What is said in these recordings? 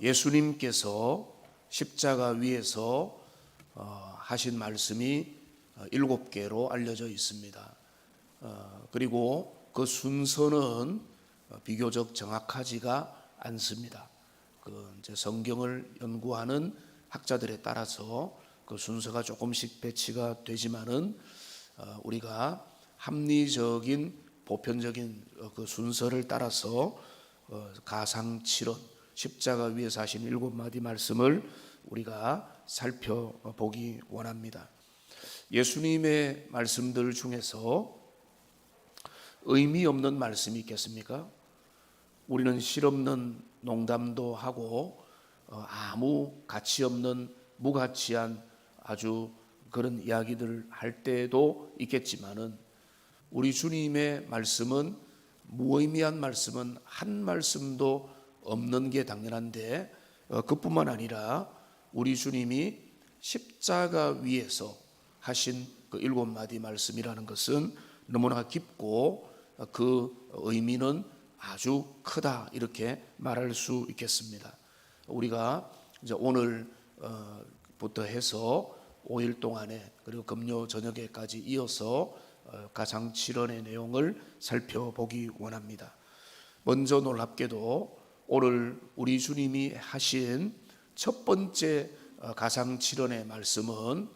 예수님께서 십자가 위에서 하신 말씀이 7개로 알려져 있습니다. 그리고 그 순서는 비교적 정확하지가 않습니다. 이제 성경을 연구하는 학자들에 따라서 그 순서가 조금씩 배치가 되지만은 우리가 합리적인 보편적인 그 순서를 따라서 가상칠언 십자가 위에서 하신 7마디 말씀을 우리가 살펴보기 원합니다. 예수님의 말씀들 중에서 의미 없는 말씀이 있겠습니까? 우리는 실없는 농담도 하고 아무 가치 없는 무가치한 아주 그런 이야기들 할 때도 있겠지만은 우리 주님의 말씀은 무의미한 말씀은 한 말씀도 없는 게 당연한데 그뿐만 아니라 우리 주님이 십자가 위에서 하신 그 7마디 말씀이라는 것은 너무나 깊고 그 의미는 아주 크다 이렇게 말할 수 있겠습니다. 우리가 이제 오늘부터 해서 5일 동안에 그리고 금요 저녁에까지 이어서 가상칠언의 내용을 살펴보기 원합니다. 먼저 놀랍게도 오늘 우리 주님이 하신 첫 번째 가상칠언의 말씀은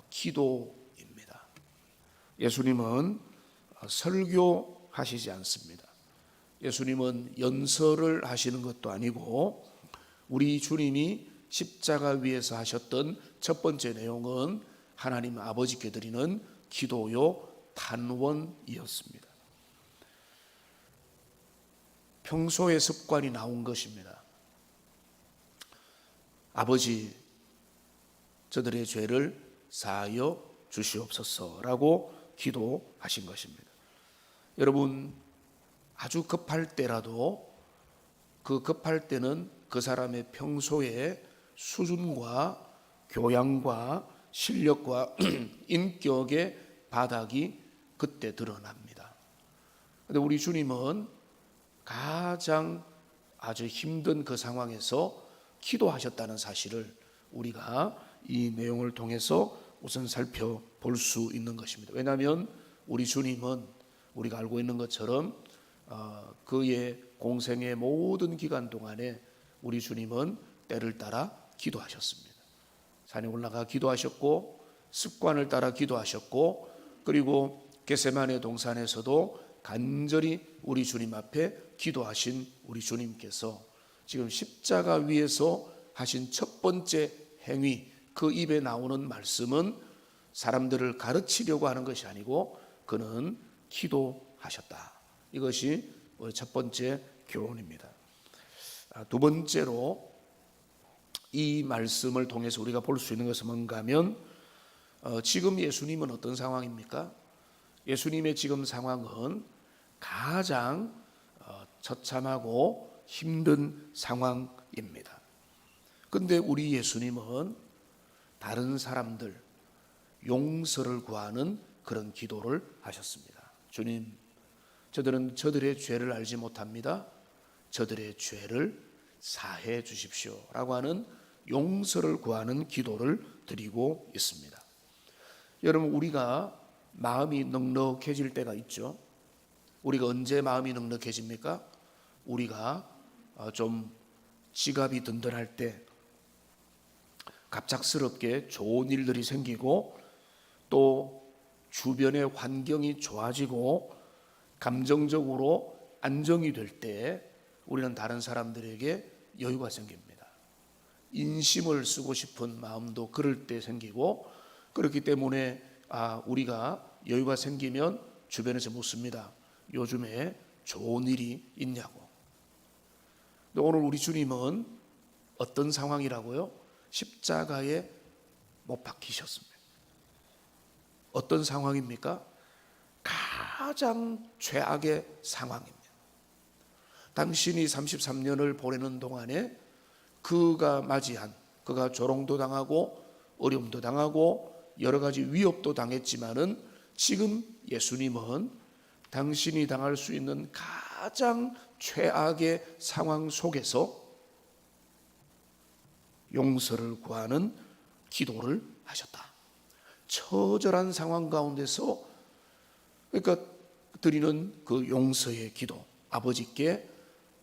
기도입니다. 예수님은 설교하시지 않습니다. 예수님은 연설을 하시는 것도 아니고 우리 주님이 십자가 위에서 하셨던 첫 번째 내용은 하나님 아버지께 드리는 기도요 탄원이었습니다. 평소의 습관이 나온 것입니다. 아버지, 저들의 죄를 사하여 주시옵소서라고 기도하신 것입니다. 여러분, 아주 급할 때라도 그 급할 때는 그 사람의 평소의 수준과 교양과 실력과 인격의 바닥이 그때 드러납니다. 그런데 우리 주님은 가장 아주 힘든 그 상황에서 기도하셨다는 사실을 우리가 이 내용을 통해서 우선 살펴볼 수 있는 것입니다. 왜냐하면 우리 주님은 우리가 알고 있는 것처럼 그의 공생의 모든 기간 동안에 우리 주님은 때를 따라 기도하셨습니다. 산에 올라가 기도하셨고 습관을 따라 기도하셨고 그리고 겟세마네 동산에서도 간절히 우리 주님 앞에 기도하신 우리 주님께서 지금 십자가 위에서 하신 첫 번째 행위, 그 입에 나오는 말씀은 사람들을 가르치려고 하는 것이 아니고 그는 기도하셨다. 이것이 우리 첫 번째 교훈입니다. 두 번째로 이 말씀을 통해서 우리가 볼 수 있는 것은 뭔가 하면 지금 예수님은 어떤 상황입니까? 예수님의 지금 상황은 가장 처참하고 힘든 상황입니다. 그런데 우리 예수님은 다른 사람들 용서를 구하는 그런 기도를 하셨습니다. 주님, 저들은 저들의 죄를 알지 못합니다. 저들의 죄를 사해 주십시오 라고 하는 용서를 구하는 기도를 드리고 있습니다. 여러분, 우리가 마음이 넉넉해질 때가 있죠. 우리가 언제 마음이 넉넉해집니까? 우리가 좀 지갑이 든든할 때, 갑작스럽게 좋은 일들이 생기고 또 주변의 환경이 좋아지고 감정적으로 안정이 될 때 우리는 다른 사람들에게 여유가 생깁니다. 인심을 쓰고 싶은 마음도 그럴 때 생기고 그렇기 때문에 우리가 여유가 생기면 주변에서 묻습니다. 요즘에 좋은 일이 있냐고. 근데 오늘 우리 주님은 어떤 상황이라고요? 십자가에 못 박히셨습니다. 어떤 상황입니까? 가장 최악의 상황입니다. 당신이 33년을 보내는 동안에 그가 맞이한, 그가 조롱도 당하고 어려움도 당하고 여러 가지 위협도 당했지만은 지금 예수님은 당신이 당할 수 있는 가장 최악의 상황 속에서 용서를 구하는 기도를 하셨다. 처절한 상황 가운데서 그러니까 드리는 그 용서의 기도, 아버지께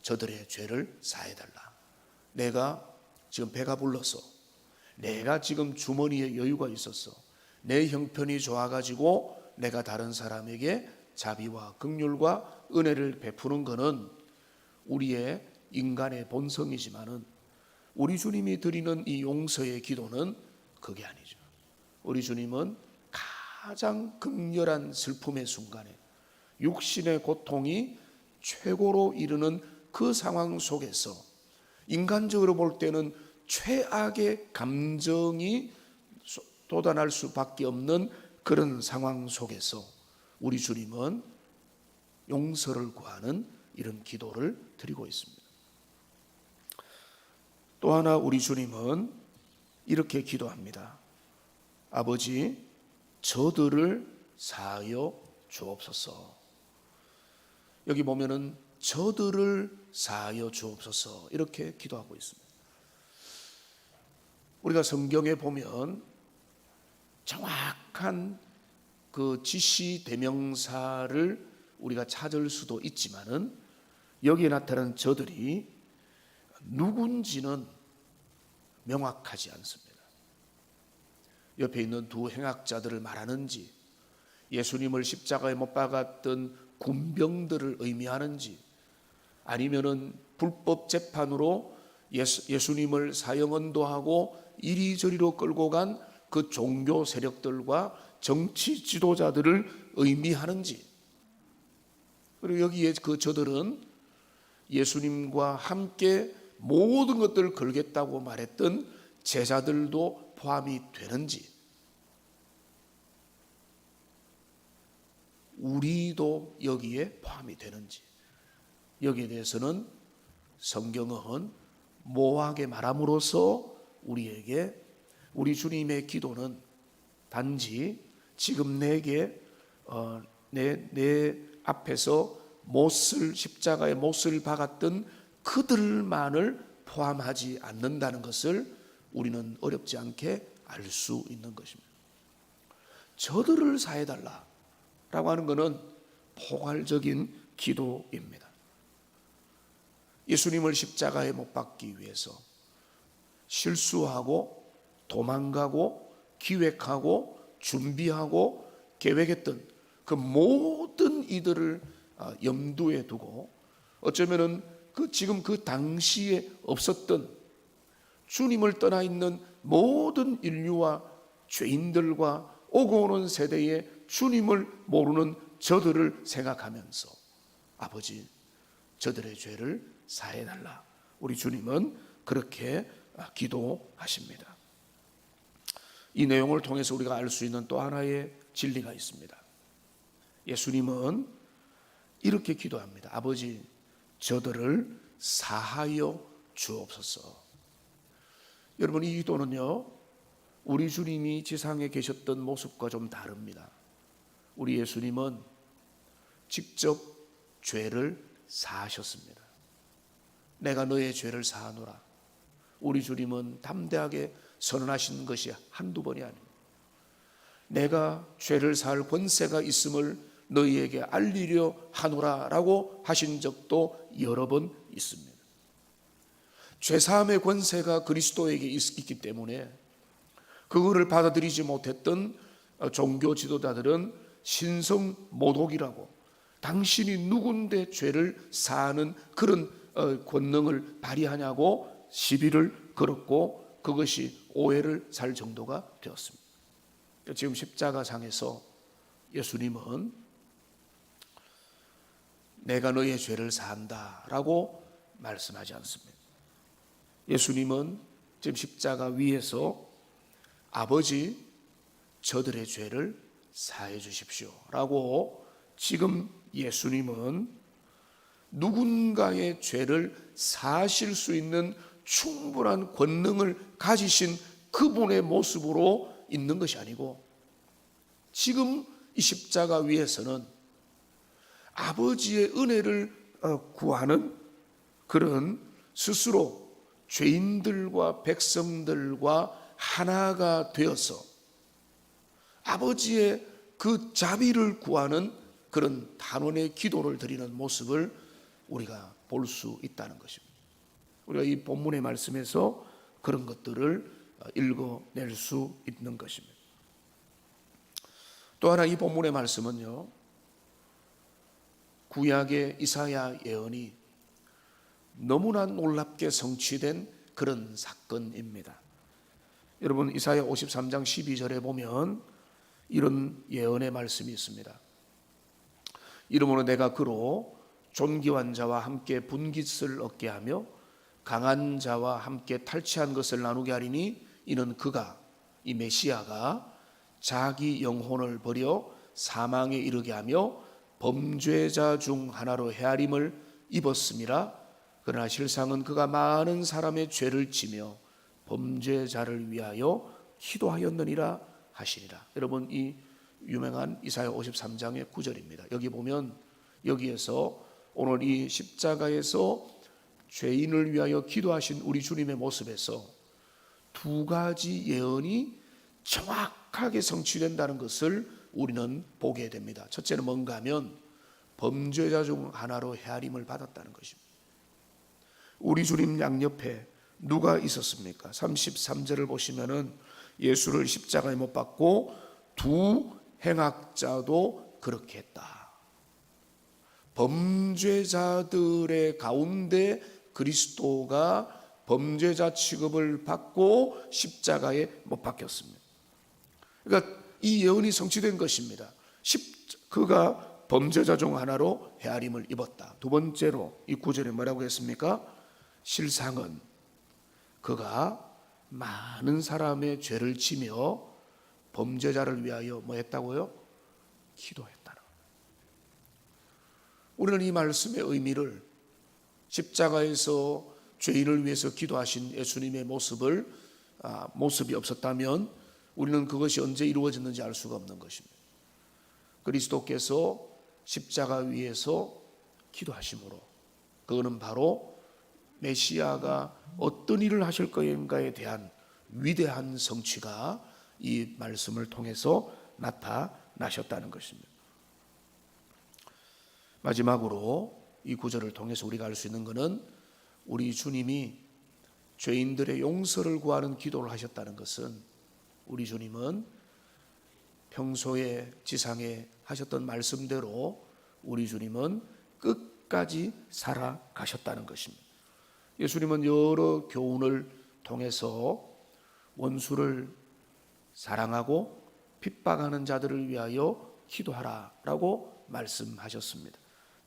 저들의 죄를 사해달라. 내가 지금 배가 불렀어. 내가 지금 주머니에 여유가 있었어. 내 형편이 좋아가지고 내가 다른 사람에게 자비와 긍휼과 은혜를 베푸는 것은 우리의 인간의 본성이지만은 우리 주님이 드리는 이 용서의 기도는 그게 아니죠. 우리 주님은 가장 극렬한 슬픔의 순간에 육신의 고통이 최고로 이르는 그 상황 속에서 인간적으로 볼 때는 최악의 감정이 돋아날 수밖에 없는 그런 상황 속에서 우리 주님은 용서를 구하는 이런 기도를 드리고 있습니다. 또 하나 우리 주님은 이렇게 기도합니다. 아버지, 저들을 사하여 주옵소서. 여기 보면은 저들을 사하여 주옵소서 이렇게 기도하고 있습니다. 우리가 성경에 보면 정확한 그 지시 대명사를 우리가 찾을 수도 있지만은 여기에 나타난 저들이 누군지는 명확하지 않습니다. 옆에 있는 두 행악자들을 말하는지, 예수님을 십자가에 못 박았던 군병들을 의미하는지, 아니면은 불법 재판으로 예수님을 사형언도하고 이리저리로 끌고 간 그 종교 세력들과 정치 지도자들을 의미하는지, 그리고 여기에 그 저들은 예수님과 함께 모든 것들을 걸겠다고 말했던 제자들도 포함이 되는지, 우리도 여기에 포함이 되는지, 여기에 대해서는 성경은 모호하게 말함으로써 우리에게 우리 주님의 기도는 단지 지금 내게 내 앞에서 못을 십자가의 못을 박았던 그들만을 포함하지 않는다는 것을 우리는 어렵지 않게 알 수 있는 것입니다. 저들을 사해달라라고 하는 것은 포괄적인 기도입니다. 예수님을 십자가에 못 박기 위해서 실수하고 도망가고 기획하고 준비하고 계획했던 그 모든 이들을 염두에 두고 어쩌면은 지금 그 당시에 없었던 주님을 떠나 있는 모든 인류와 죄인들과 오고 오는 세대에 주님을 모르는 저들을 생각하면서 아버지, 저들의 죄를 사해달라. 우리 주님은 그렇게 기도하십니다. 이 내용을 통해서 우리가 알 수 있는 또 하나의 진리가 있습니다. 예수님은 이렇게 기도합니다. 아버지, 저들을 사하여 주옵소서. 여러분, 이 기도는요, 우리 주님이 지상에 계셨던 모습과 좀 다릅니다. 우리 예수님은 직접 죄를 사하셨습니다. 내가 너의 죄를 사하노라. 우리 주님은 담대하게 선언하신 것이 한두 번이 아닙니다. 내가 죄를 사할 권세가 있음을 너희에게 알리려 하노라 라고 하신 적도 여러 번 있습니다. 죄사함의 권세가 그리스도에게 있기 때문에 그거를 받아들이지 못했던 종교 지도자들은 신성모독이라고, 당신이 누군데 죄를 사하는 그런 권능을 발휘하냐고 시비를 걸었고, 그것이 오해를 살 정도가 되었습니다. 지금 십자가상에서 예수님은 내가 너의 죄를 사한다 라고 말씀하지 않습니다. 예수님은 지금 십자가 위에서 아버지, 저들의 죄를 사해 주십시오 라고 지금 예수님은 누군가의 죄를 사하실 수 있는 충분한 권능을 가지신 그분의 모습으로 있는 것이 아니고, 지금 이 십자가 위에서는 아버지의 은혜를 구하는 그런 스스로 죄인들과 백성들과 하나가 되어서 아버지의 그 자비를 구하는 그런 단원의 기도를 드리는 모습을 우리가 볼 수 있다는 것입니다. 우리가 이 본문의 말씀에서 그런 것들을 읽어낼 수 있는 것입니다. 또 하나 이 본문의 말씀은요, 구약의 이사야 예언이 너무나 놀랍게 성취된 그런 사건입니다. 여러분, 이사야 53장 12절에 보면 이런 예언의 말씀이 있습니다. 이러므로 내가 그로 존귀한 자와 함께 분깃을 얻게 하며 강한 자와 함께 탈취한 것을 나누게 하리니, 이는 그가, 이 메시아가 자기 영혼을 버려 사망에 이르게 하며 범죄자 중 하나로 헤아림을 입었음이라. 그러나 실상은 그가 많은 사람의 죄를 지며 범죄자를 위하여 기도하였느니라 하시니라. 여러분, 이 유명한 이사야 53장의 9절입니다. 여기 보면 여기에서 오늘 이 십자가에서 죄인을 위하여 기도하신 우리 주님의 모습에서 두 가지 예언이 정확하게 성취된다는 것을 우리는 보게 됩니다. 첫째는 뭔가 하면 범죄자 중 하나로 헤아림을 받았다는 것입니다. 우리 주님 양옆에 누가 있었습니까? 33절을 보시면은 예수를 십자가에 못 박고 두 행악자도 그렇게 했다. 범죄자들의 가운데 그리스도가 범죄자 취급을 받고 십자가에 못 박혔습니다. 그러니까 이 예언이 성취된 것입니다. 그가 범죄자 중 하나로 헤아림을 입었다. 두 번째로 이 구절에 뭐라고 했습니까? 실상은 그가 많은 사람의 죄를 지며 범죄자를 위하여 뭐 했다고요? 기도했다는 거예요. 우리는 이 말씀의 의미를 십자가에서 죄인을 위해서 기도하신 예수님의 모습이 없었다면 우리는 그것이 언제 이루어졌는지 알 수가 없는 것입니다. 그리스도께서 십자가 위에서 기도하심으로, 그거는 바로 메시아가 어떤 일을 하실 것인가에 대한 위대한 성취가 이 말씀을 통해서 나타나셨다는 것입니다. 마지막으로 이 구절을 통해서 우리가 알 수 있는 것은 우리 주님이 죄인들의 용서를 구하는 기도를 하셨다는 것은, 우리 주님은 평소에 지상에 하셨던 말씀대로 우리 주님은 끝까지 살아가셨다는 것입니다. 예수님은 여러 교훈을 통해서 원수를 사랑하고 핍박하는 자들을 위하여 기도하라라고 말씀하셨습니다.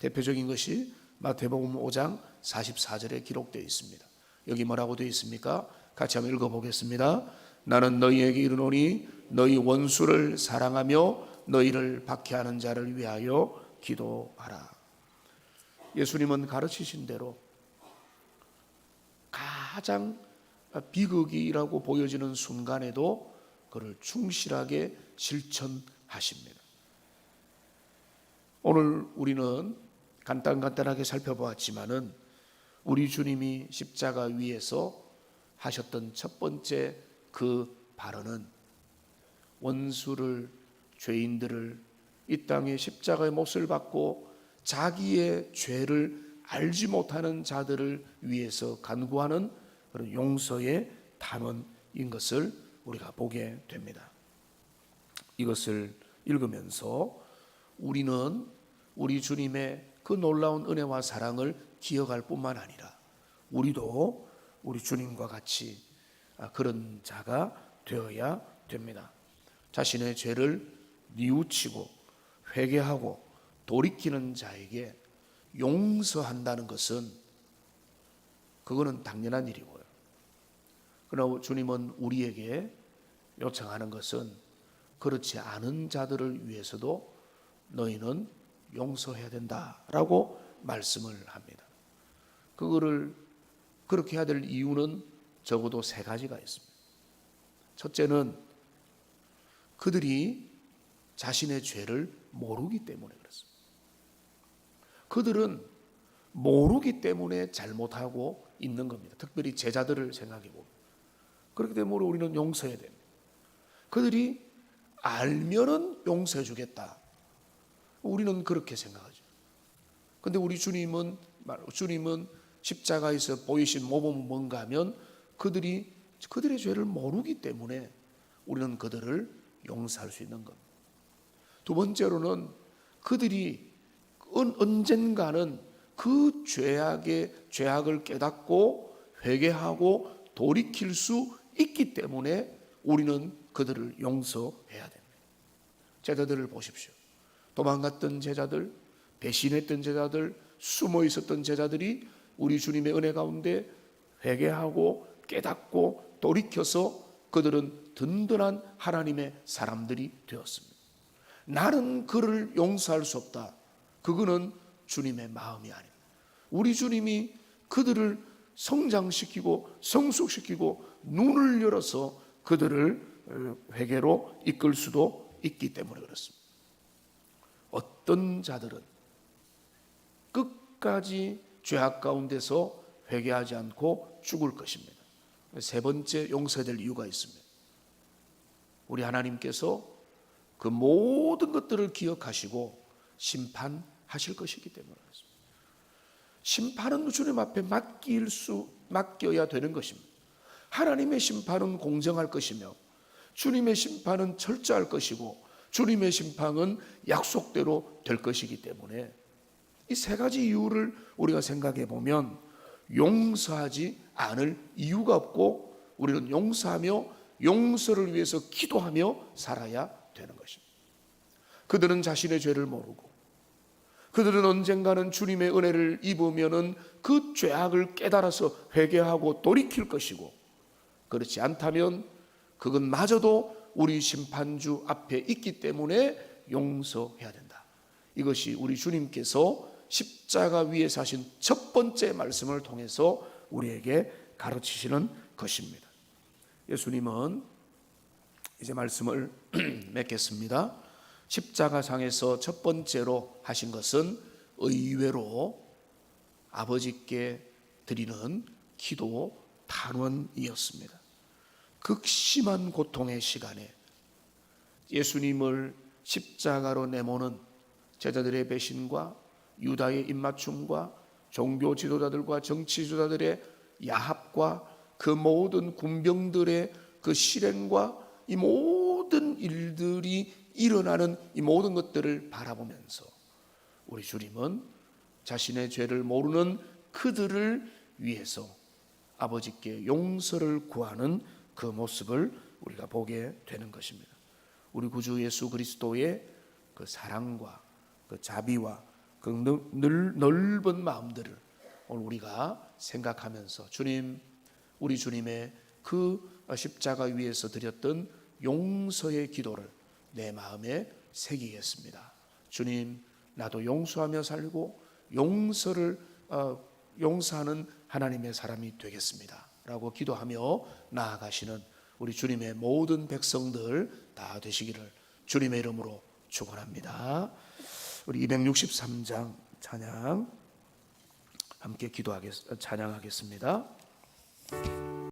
대표적인 것이 마태복음 5장 44절에 기록되어 있습니다. 여기 뭐라고 되어 있습니까? 같이 한번 읽어보겠습니다. 나는 너희에게 이르노니 너희 원수를 사랑하며 너희를 박해하는 자를 위하여 기도하라. 예수님은 가르치신 대로 가장 비극이라고 보여지는 순간에도 그를 충실하게 실천하십니다. 오늘 우리는 간단하게 살펴보았지만은 우리 주님이 십자가 위에서 하셨던 첫 번째 그 발언은 원수를, 죄인들을, 이 땅에 십자가의 못을 받고 자기의 죄를 알지 못하는 자들을 위해서 간구하는 그런 용서의 단원인 것을 우리가 보게 됩니다. 이것을 읽으면서 우리는 우리 주님의 그 놀라운 은혜와 사랑을 기억할 뿐만 아니라 우리도 우리 주님과 같이 그런 자가 되어야 됩니다. 자신의 죄를 뉘우치고 회개하고 돌이키는 자에게 용서한다는 것은 그거는 당연한 일이고요. 그러나 주님은 우리에게 요청하는 것은 그렇지 않은 자들을 위해서도 너희는 용서해야 된다라고 말씀을 합니다. 그거를 그렇게 해야 될 이유는 적어도 세 가지가 있습니다. 첫째는 그들이 자신의 죄를 모르기 때문에 그렇습니다. 그들은 모르기 때문에 잘못하고 있는 겁니다. 특별히 제자들을 생각해 보면. 그렇기 때문에 우리는 용서해야 됩니다. 그들이 알면은 용서해 주겠다. 우리는 그렇게 생각하죠. 근데 우리 주님은 십자가에서 보이신 모범은 뭔가 하면 그들의 죄를 모르기 때문에 우리는 그들을 용서할 수 있는 겁니다. 두 번째로는 그들이 언젠가는 그 죄악을 깨닫고 회개하고 돌이킬 수 있기 때문에 우리는 그들을 용서해야 됩니다. 제자들을 보십시오. 도망갔던 제자들, 배신했던 제자들, 숨어 있었던 제자들이 우리 주님의 은혜 가운데 회개하고 깨닫고 돌이켜서 그들은 든든한 하나님의 사람들이 되었습니다. 나는 그를 용서할 수 없다. 그거는 주님의 마음이 아닙니다. 우리 주님이 그들을 성장시키고 성숙시키고 눈을 열어서 그들을 회개로 이끌 수도 있기 때문에 그렇습니다. 어떤 자들은 끝까지 죄악 가운데서 회개하지 않고 죽을 것입니다. 세 번째 용서해야 될 이유가 있습니다. 우리 하나님께서 그 모든 것들을 기억하시고 심판하실 것이기 때문에 그렇습니다. 심판은 주님 앞에 맡겨야 되는 것입니다. 하나님의 심판은 공정할 것이며 주님의 심판은 철저할 것이고 주님의 심판은 약속대로 될 것이기 때문에 이 세 가지 이유를 우리가 생각해 보면 용서하지 않을 이유가 없고 우리는 용서하며 용서를 위해서 기도하며 살아야 되는 것입니다. 그들은 자신의 죄를 모르고 그들은 언젠가는 주님의 은혜를 입으면은 그 죄악을 깨달아서 회개하고 돌이킬 것이고 그렇지 않다면 그것마저도 우리 심판주 앞에 있기 때문에 용서해야 된다. 이것이 우리 주님께서 십자가 위에 사신 첫 번째 말씀을 통해서 우리에게 가르치시는 것입니다. 예수님은 이제 말씀을 맺겠습니다. 십자가상에서 첫 번째로 하신 것은 의외로 아버지께 드리는 기도 탄원이었습니다. 극심한 고통의 시간에 예수님을 십자가로 내모는 제자들의 배신과 유다의 입맞춤과 종교 지도자들과 정치 지도자들의 야합과 그 모든 군병들의 그 실행과 이 모든 일들이 일어나는 이 모든 것들을 바라보면서 우리 주님은 자신의 죄를 모르는 그들을 위해서 아버지께 용서를 구하는 그 모습을 우리가 보게 되는 것입니다. 우리 구주 예수 그리스도의 그 사랑과 그 자비와 그 넓은 마음들을 오늘 우리가 생각하면서 우리 주님의 그 십자가 위에서 드렸던 용서의 기도를 내 마음에 새기겠습니다. 주님, 나도 용서하며 살고 용서하는 하나님의 사람이 되겠습니다. 라고 기도하며 나아가시는 우리 주님의 모든 백성들 다 되시기를 주님의 이름으로 축원합니다. 우리 263장 찬양 함께 찬양하겠습니다.